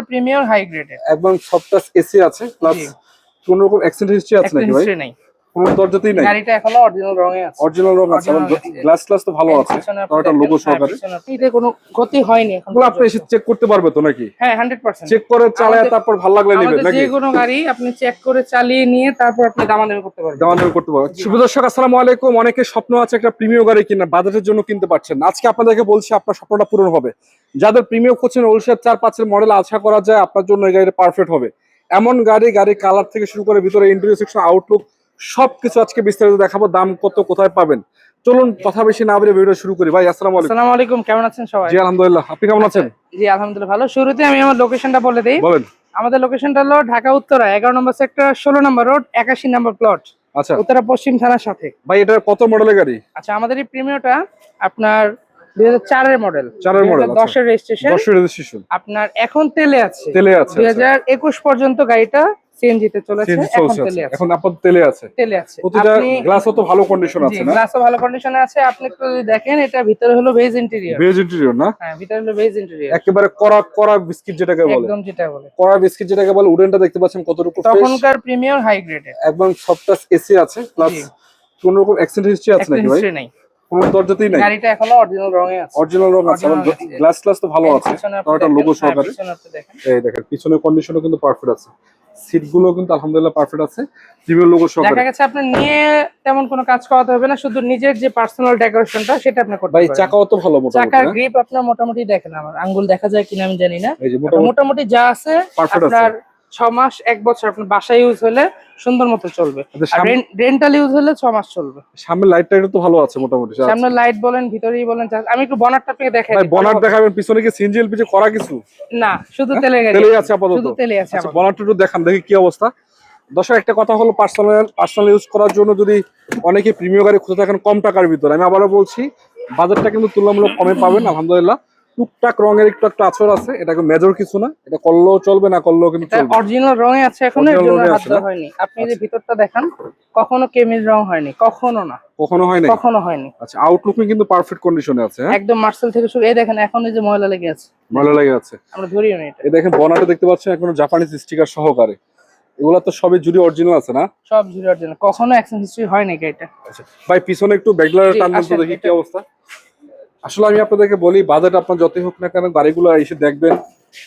Premier high গ্রেডের। একদম সব টাচ এসি আছে প্লাস কোন রকম অ্যাক্সিডেন্ট হিস্ট্রি আছে নাকি ভাই? নাই, কোনো দরজাতেই নাই। গাড়িটা এখনো অরিজিনাল রঙে আছে। অরিজিনাল রং আছে এবং গ্লাস তো ভালো আছে। এটা লোগো সহকারে। এতে কোনো ক্ষতি হয়নি এখন। এগুলো আপনি এসে চেক করতে পারবে তো নাকি? হ্যাঁ 100%। চেক করে চালায় তারপর ভালো লাগলে নেবেন নাকি? যে কোনো গাড়ি আপনি চেক করে চালিয়ে নিয়ে তারপর আপনি দামাদামি করতে পারবেন। দামাদামি করতে পারবেন। শুভ দর্শক আসসালামু আলাইকুম। অনেকের স্বপ্ন আছে একটা প্রিমিয়াম গাড়ি কেনার, বাজেটের জন্য কিনতে পারছেন না। আজকে আপনাদেরকে বলছি আপনার স্বপ্নটা পূরণ হবে। যাদের প্রিমিয়াম করছেন ওলশেপ 4-5 এর মডেল আশা করা যায় আপনার জন্য এই গাড়িটা পারফেক্ট হবে। এমন গাড়ি কালার থেকে শুরু করে ভিতরে ইন্টেরিয়র সেকশন, আউটলুক সবকিছু আজকে বিস্তারিত দেখাবো। দাম কত, কোথায় পাবেন, চলুন কথা বেশি না বলে ভিডিও শুরু করি। ভাই আসসালামু আলাইকুম। আসসালামু আলাইকুম, কেমন আছেন সবাই? জি আলহামদুলিল্লাহ, আপনি কেমন আছেন? জি আলহামদুলিল্লাহ ভালো। শুরুতে আমি আমার লোকেশনটা বলে দেই। বলেন। আমাদের লোকেশনটা হলো ঢাকা উত্তরা 11 নম্বর সেক্টর, 16 নম্বর রোড, 81 নম্বর প্লট। আচ্ছা, উত্তরা পশ্চিম থানার সাথে। ভাই এটা কত মডেলের গাড়ি? আচ্ছা, আমাদের এই প্রিমিয়ারটা আপনার 2004 এর মডেল। 4 এর মডেল, 10 এর রেজিস্ট্রেশন। 10 এর রেজিস্ট্রেশন। আপনার এখন তেলে আছে। 2021 পর্যন্ত গাড়িটা সিএনজি তে চলেছে। এখন তেলে আছে। এখন আপাতত তেলে আছে। প্রতিটা গ্লাসও তো ভালো কন্ডিশন আছে না? গ্লাসও ভালো কন্ডিশনে আছে। আপনি একটু যদি দেখেন, এটা ভিতরে হলো বেজ ইন্টেরিয়র। বেজ ইন্টেরিয়র না? হ্যাঁ, ভিতরে হলো বেজ ইন্টেরিয়র। একেবারে কড়া বিস্কিট যেটাকে বলে। একদম যেটা বলে। কড়া বিস্কিট যেটাকে বলে। উডেনটা দেখতে পাচ্ছেন কতটুকু ফ্রেশ। তখনকার প্রিমিয়ার হাই গ্রেডের। একদম সব টাচ এসি আছে প্লাস কোন রকম অ্যাক্সিডেন্ট হিস্ট্রি আছে নাকি ভাই? নাই, কোনো দরজাতেই নাই। গাড়িটা এখনো অরিজিনাল রঙে আছে। অরিজিনাল রং আছে এবং গ্লাস তো ভালো আছে। এটা লোগো সহকারে। এই দেখেন পিছনের কন্ডিশনও কিন্তু পারফেক্ট আছে। সিটগুলো কিন্তু আলহামদুলিল্লাহ পারফেক্ট আছে। প্রিমিয়ার লোগো সহকারে। দেখা গেছে আপনি নিয়ে তেমন কোনো কাজ করাতে হবে না, শুধু নিজের যে পার্সোনাল ডেকোরেশনটা সেটা আপনি করতে পারবেন। ভাই চাকাও তো ভালো মোটামুটি। চাকার গ্রিপ আপনার মোটামুটি দেখেন, আমার আঙ্গুল দেখা যায় কিনা আমি জানি না। এই যে মোটামুটি যা আছে আপনার 6 মাস 1 বছর আপনার বাসায় ইউজ হলে সুন্দর মতো চলবে। আর রেন্টাল ইউজ হলে 6 মাস চলবে। সামনের লাইটটা তো ভালো আছে মোটামুটি। সামনের লাইট বলেন, ভিতরেই বলেন। আমি একটু বনারটা আপনাকে দেখাই। ভাই বনার দেখাবেন, পিছনে কি সিএনজি এলপিজি করা কিছু? না, শুধু তেলে গাড়ি। তেলেই আছে আপাতত। শুধু তেলেই আছে। আচ্ছা, বনারটা একটু দেখান দেখি কি অবস্থা। দর্শক একটা কথা হলো, পার্সোনাল ইউজ করার জন্য যদি অনেকে প্রিমিয়াম গাড়ি খুঁজে থাকেন কম টাকার ভিতরে, আমি আবারও বলছি বাজারটা কিন্তু তুলনামূলক কমে পাবেন আলহামদুলিল্লাহ। টুকটাক রঙের একটু আঁচড় আছে, এটা মেজর কিছু না। এটা করলেও চলবে, না করলেও কিন্তু চলবে। অরিজিনাল রঙে আছে এখন, এর জন্য হাত দেওয়া হয়নি। আপনি যে ভিতরটা দেখান, কখনো কেমিজ রং হয়নি, কখনো না। কখনো হয়নি? কখনো হয়নি। আচ্ছা, আউটলুকিং কিন্তু পারফেক্ট কন্ডিশনে আছে। হ্যাঁ, একদম মার্সেল থেকে শুরু। এই দেখেন এখন এই যে ময়লা লেগে আছে। ময়লা লেগে আছে, আমরা ধরিও না এটা। এই দেখেন বনারটা দেখতে পাচ্ছেন এখনো জাপানিজ স্টিকার সহকারে। এগুলা তো সবই জুড়ি অরিজিনাল আছে না? সব জুড়ি অরিজিনাল, কখনো অ্যাক্সিডেন্ট হিস্ট্রি হয়নি এটা। আচ্ছা ভাই, পিছনে একটু ব্যাকলার টান দেন তো দেখি কি অবস্থা। আসলে আমি আপনাদেরকে বলি, বাজেট আপনার যতই হোক না কেন গাড়িগুলো এসে দেখবেন,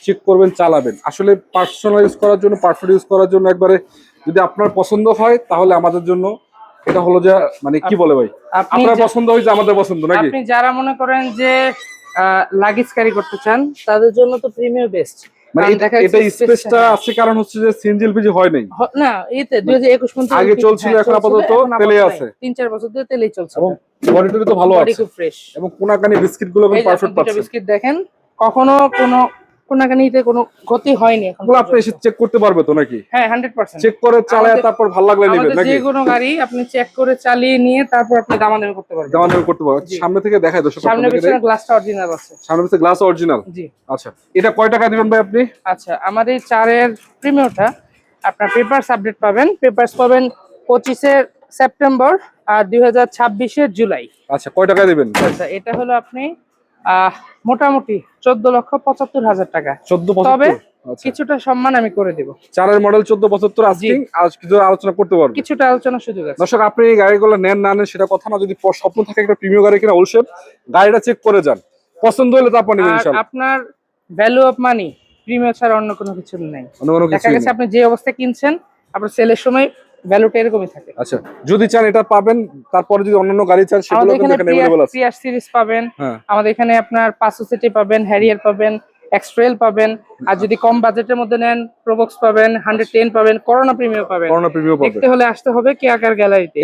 চেক করবেন, চালাবেন। আসলে পার্সোনাল ইউজ করার জন্য, পারফেক্ট ইউজ করার জন্য একবারে যদি আপনার পছন্দ হয় তাহলে আমাদের জন্য এটা হলো যে মানে কি বলে ভাই, আপনার পছন্দ হয়েছে আমাদের পছন্দ নাকি? আপনি যারা মনে করেন যে লাগেজ ক্যারি করতে চান তাদের জন্য তো প্রিমিয়াম বেস্ট। মানে এটা স্পেসটা আছে কারণ হচ্ছে যে সিএনজি এলপিজি হয় নাই না। এতে 2021 পর্যন্ত আগে চলছিল, এখন আপাতত তেলে আছে। 3-4 বছর ধরে তেলেই চলছে। এবং বডিটা তো ভালো আছে, খুব ফ্রেশ। এবং কোনাকানি বিস্কিট গুলো কিন্তু পারফেক্ট পাচ্ছেন। বিস্কিট দেখেন, কখনো কোনো কোনাকানিতে কোনো ক্ষতি হয়নি এখন। এগুলো আপনি এসে চেক করতে পারবে তো নাকি? হ্যাঁ 100%। চেক করে চালায় তারপর ভালো লাগলে নেবেন নাকি? যে কোনো গাড়ি আপনি চেক করে চালিয়ে নিয়ে তারপর আপনি দামাদামি করতে পারবেন। দামাদামি করতে পারবেন। সামনে থেকে দেখাই দর্শক, সামনে পিছনে গ্লাসটা অরিজিনাল আছে। সামনে পিছনে গ্লাস অরিজিনাল। জি। আচ্ছা, এটা কয় টাকা দিবেন ভাই আপনি? আচ্ছা, আমাদের 4 এর প্রিমিয়ামটা আপনার পেপারস আপডেট পাবেন। পেপারস পাবেন 25 সেপ্টেম্বর আর 2026 জুলাই। আচ্ছা, কয় টাকা দিবেন? আচ্ছা, এটা হলো আপনি মোটামুটি 14,75,000 টাকা। 14,75? তবে কিছুটা সম্মান আমি করে দেব। 4 এর মডেল 14,75 আস্কিং, আজ কিছু আলোচনা করতে পারবো। কিছুটা আলোচনা সুযোগ আছে। দর্শক আপনি এই গাড়িগুলো নেন না নেন সেটা কথা না, যদি স্বপ্ন থাকে একটা প্রিমিয়াম গাড়ি কিনা ওলশেপ, গাড়িটা চেক করে যান, পছন্দ হলে তারপর নেবেন ইনশাআল্লাহ। আপনার ভ্যালু অফ মানি প্রিমিয়াম ছাড়া অন্য কোনো কিছু নেই। দেখা গেছে আপনি যে অবস্থায় কিনছেন, আপনার সেলের সময় ভ্যালুটা এরকমই থাকে। আচ্ছা, যদি চান এটা পাবেন, তারপরে যদি অন্যান্য গাড়ি চান সেগুলো কিন্তু এখানে अवेलेबल আছে। প্রিয়াস সিরিজ পাবেন, আমাদের এখানে আপনার 500 সিটি পাবেন, হ্যারিয়ার পাবেন, এক্সট্রেল পাবেন। আর যদি কম বাজেটের মধ্যে নেন, প্রোবক্স পাবেন, 110 পাবেন, করোনা প্রিমিয়াম পাবেন। দেখতে হলে আসতে হবে কেয়াকার গ্যালারিতে।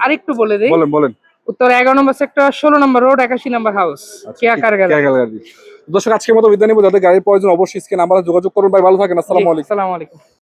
আরেকটু বলে দেই। বলেন। উত্তর 11 নম্বর সেক্টর, 16 নম্বর রোড, 81 নম্বর হাউস, কেয়াকার গ্যালারি। দর্শক আজকের মতো বিদায় নিব। যাদের গাড়ির প্রয়োজন অবশ্যই স্ক্রিনে নাম্বারে যোগাযোগ করুন। ভাই ভালো থাকেন, আসসালামু আলাইকুম।